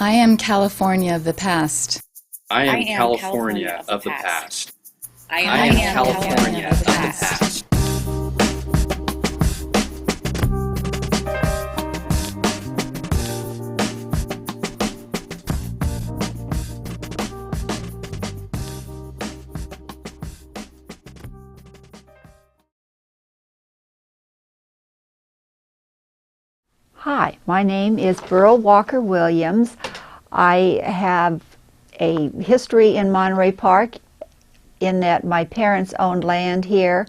I am California of the past. I am California of the past. I I am am California of the past. Hi, my name is Beryl Walker-Williams. I have a history in Monterey Park in that my parents owned land here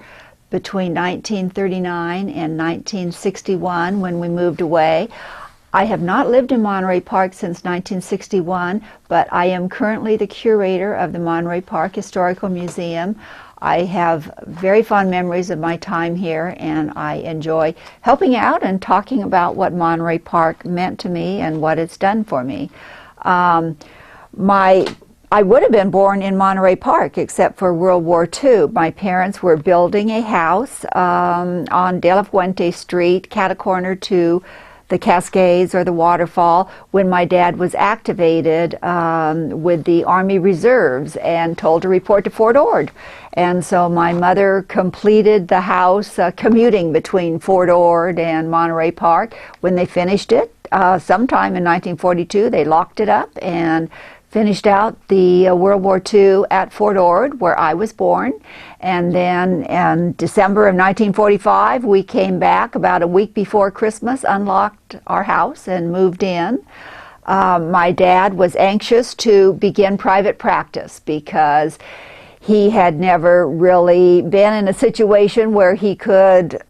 between 1939 and 1961 when we moved away. I have not lived in Monterey Park since 1961, but I am currently the curator of the Monterey Park Historical Museum. I have very fond memories of my time here, and I enjoy helping out and talking about what Monterey Park meant to me and what it's done for me. I would have been born in Monterey Park except for World War II. My parents were building a house on De La Fuente Street, cat-a-corner to the Cascades or the waterfall, when my dad was activated with the Army Reserves and told to report to Fort Ord. And so my mother completed the house commuting between Fort Ord and Monterey Park. When they finished it, sometime in 1942, they locked it up and finished out the World War II at Fort Ord, where I was born. And then in December of 1945, we came back about a week before Christmas, unlocked our house and moved in. My dad was anxious to begin private practice because he had never really been in a situation where he could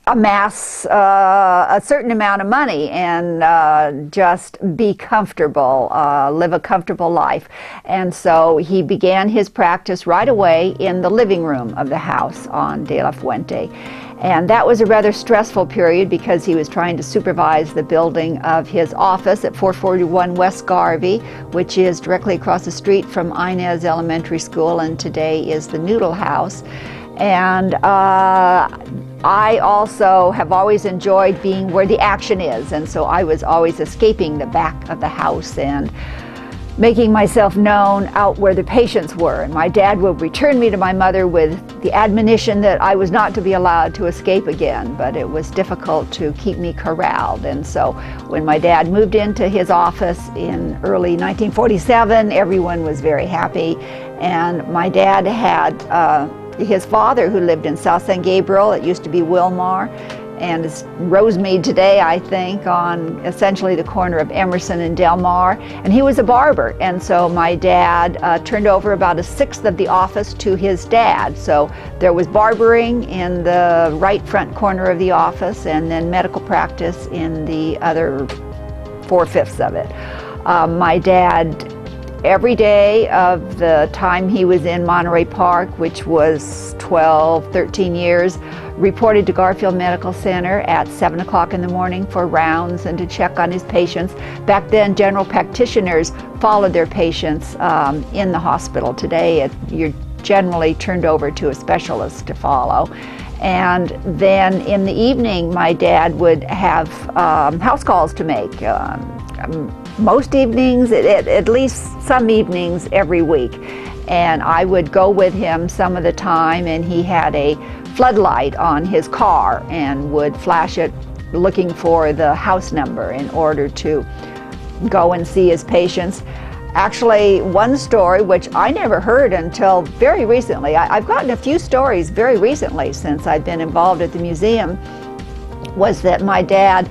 amass a certain amount of money and just be comfortable, live a comfortable life. And so he began his practice right away in the living room of the house on De La Fuente. And that was a rather stressful period because he was trying to supervise the building of his office at 441 West Garvey, which is directly across the street from Inez Elementary School, and today is the Noodle House. And I also have always enjoyed being where the action is, and so I was always escaping the back of the house and making myself known out where the patients were. And my dad would return me to my mother with the admonition that I was not to be allowed to escape again, but it was difficult to keep me corralled. And so when my dad moved into his office in early 1947, everyone was very happy. And my dad had his father, who lived in South San Gabriel, it used to be Wilmar, and it's Rosemead today, I think, on essentially the corner of Emerson and Del Mar. And he was a barber, and so my dad turned over about a sixth of the office to his dad. So there was barbering in the right front corner of the office, and then medical practice in the other 4/5 of it. My dad, every day of the time he was in Monterey Park, which was 12, 13 years, reported to Garfield Medical Center at 7 o'clock in the morning for rounds and to check on his patients. Back then, general practitioners followed their patients in the hospital. Today, you're generally turned over to a specialist to follow. And then in the evening, my dad would have house calls to make. Most evenings, at least some evenings every week. And I would go with him some of the time, and he had a floodlight on his car and would flash it looking for the house number in order to go and see his patients. Actually, one story which I never heard until very recently, I've gotten a few stories very recently since I've been involved at the museum, was that my dad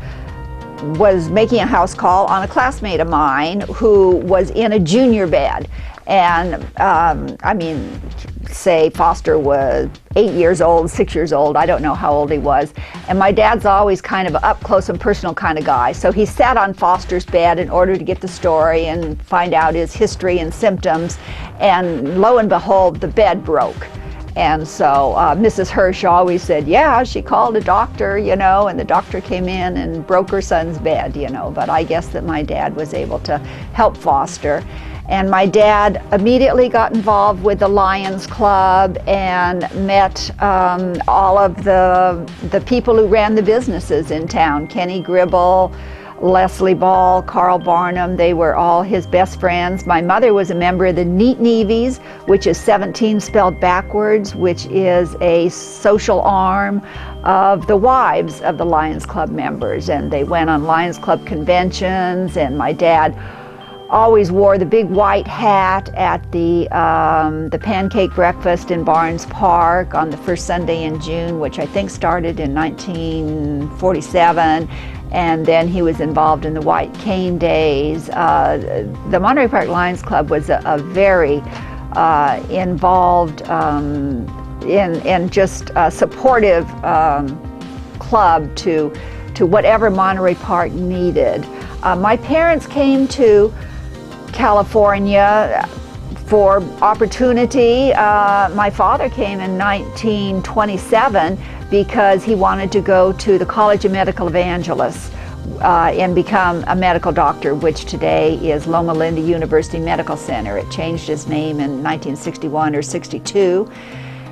was making a house call on a classmate of mine who was in a junior bed. And say Foster was 8 years old, 6 years old, I don't know how old he was. And my dad's always kind of an up close and personal kind of guy. So he sat on Foster's bed in order to get the story and find out his history and symptoms. And lo and behold, the bed broke. And so Mrs. Hirsch always said, yeah, she called a doctor, and the doctor came in and broke her son's bed, But I guess that my dad was able to help Foster. And my dad immediately got involved with the Lions Club and met all of the people who ran the businesses in town. Kenny Gribble, Leslie Ball, Carl Barnum, they were all his best friends. My mother was a member of the Neat Nevies, which is 17 spelled backwards, which is a social arm of the wives of the Lions Club members. And they went on Lions Club conventions, and my dad always wore the big white hat at the pancake breakfast in Barnes Park on the first Sunday in June, which I think started in 1947. And then he was involved in the White Cane Days. The Monterey Park Lions Club was a very involved in just supportive club to whatever Monterey Park needed. My parents came to California for opportunity. My father came in 1927 because he wanted to go to the College of Medical Evangelists and become a medical doctor, which today is Loma Linda University Medical Center. It changed its name in 1961 or 62.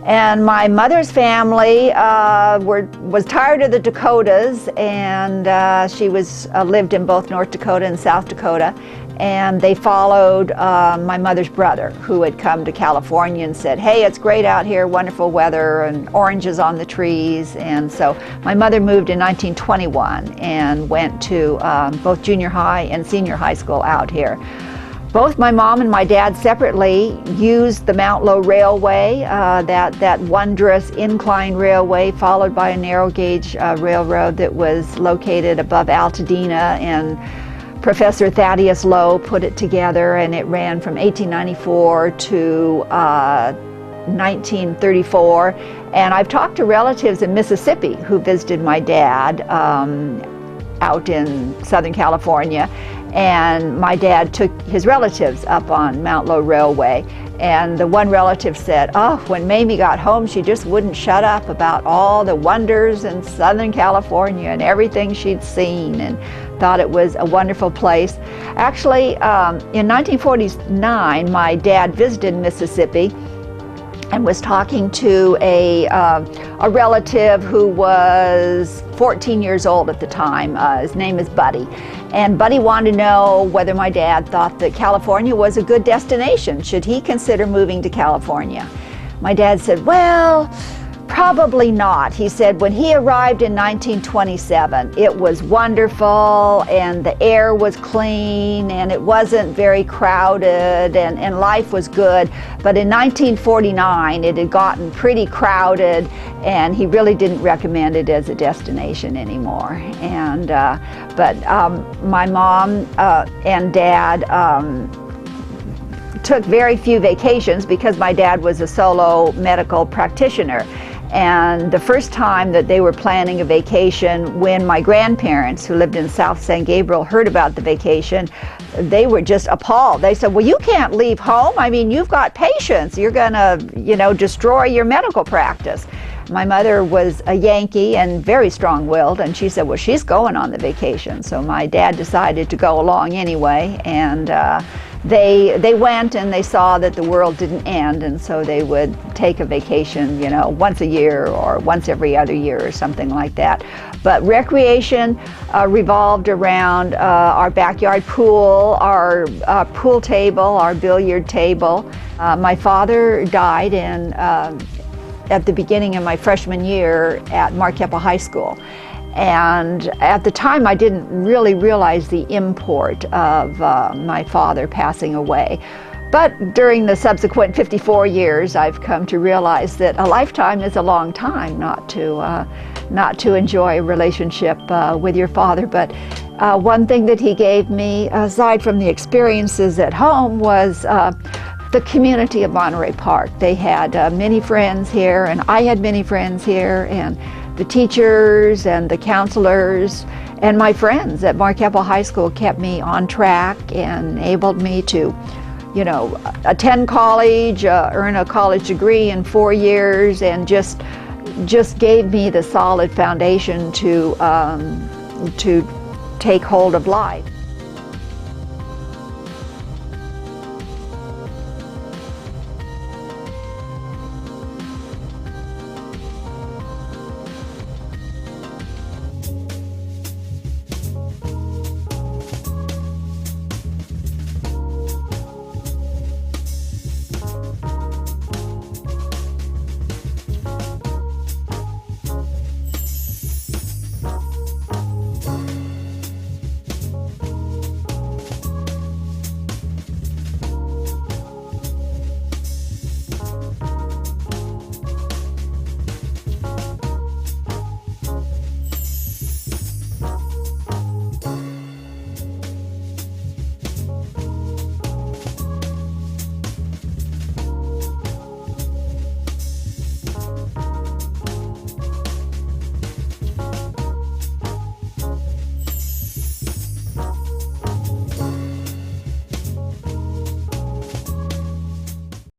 And my mother's family was tired of the Dakotas, and she lived in both North Dakota and South Dakota. And they followed my mother's brother, who had come to California and said, hey, it's great out here, wonderful weather, and oranges on the trees. And so my mother moved in 1921 and went to both junior high and senior high school out here. Both my mom and my dad separately used the Mount Low Railway, that wondrous incline railway followed by a narrow gauge railroad that was located above Altadena, and Professor Thaddeus Lowe put it together, and it ran from 1894 to 1934. And I've talked to relatives in Mississippi who visited my dad out in Southern California, and my dad took his relatives up on Mount Low Railway. And the one relative said, oh, when Mamie got home, she just wouldn't shut up about all the wonders in Southern California and everything she'd seen, and thought it was a wonderful place. Actually, in 1949, my dad visited Mississippi and was talking to a relative who was 14 years old at the time. His name is Buddy. And Buddy wanted to know whether my dad thought that California was a good destination. Should he consider moving to California? My dad said, well, probably not. He said when he arrived in 1927, it was wonderful, and the air was clean, and it wasn't very crowded, and life was good. But in 1949, it had gotten pretty crowded, and he really didn't recommend it as a destination anymore. And but my mom and dad took very few vacations because my dad was a solo medical practitioner. And the first time that they were planning a vacation, when my grandparents, who lived in South San Gabriel, heard about the vacation, they were just appalled. They said, well, you can't leave home. I mean, you've got patients. You're going to, destroy your medical practice. My mother was a Yankee and very strong-willed, and she said, well, she's going on the vacation. So my dad decided to go along anyway, and they went, and they saw that the world didn't end, and so they would take a vacation, once a year or once every other year or something like that. But recreation revolved around our backyard pool, our pool table, our billiard table. My father died at the beginning of my freshman year at Marquepa High School. And at the time, I didn't really realize the import of my father passing away. But during the subsequent 54 years, I've come to realize that a lifetime is a long time not to enjoy a relationship with your father. But one thing that he gave me, aside from the experiences at home, was the community of Monterey Park. They had many friends here, and I had many friends here, and the teachers and the counselors and my friends at Marquepa High School kept me on track and enabled me to, attend college, earn a college degree in 4 years, and just gave me the solid foundation to take hold of life.